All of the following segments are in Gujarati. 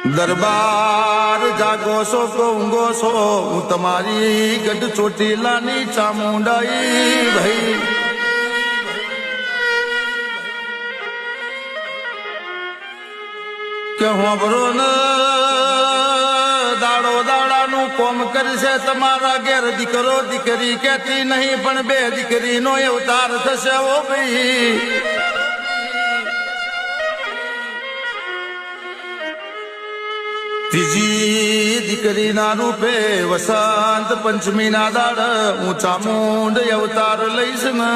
દરબાર જાગો છો તો ઊંઘો છો, હું તમારી ગઢ ચોટીલાની ચામુંડાઈ ભાઈ. કે હોંભરો ને દાડો દાડાનું કોમ કરશે તમારા ઘેર દીકરો દીકરી કેતી નહીં, પણ બે દીકરીનો અવતાર થશે ઓ ભાઈ. ત્રીજી દીકરીના રૂપે વસંત પંચમીના દાડ હું ચામુંડ અવતાર લઈશ ને.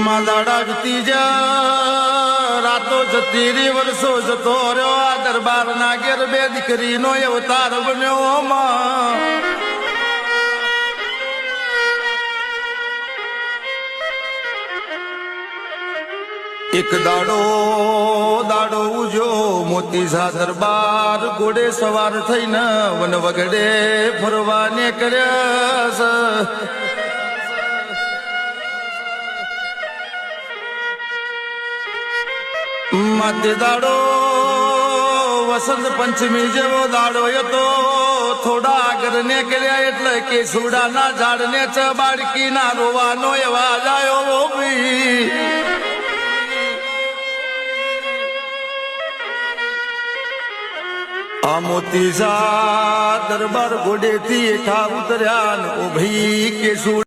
માં દાડા જતી જા રાતો જતી રી વર્ષો જતો રહ્યો, આ દરબાર ના ઘેર બે દીકરીનો અવતાર બન્યો માં. એક દાડો ઉજો મોતી સા દરબાર ઘોડે સવાર થઈને વન વગડે ફરવા નીકળ્યા. માથે દાડો વસંત પંચમી જેવો દાડો હતો, થોડા આગળ નીકળ્યા એટલે કે સુડાના ઝાડને બાળકીના રોવાનો અવાજ આવ્યો ભાઈ. આ મોતી સા દરબાર ઘોડેથી હેઠા ઉતર્યા ઓ ભાઈ કે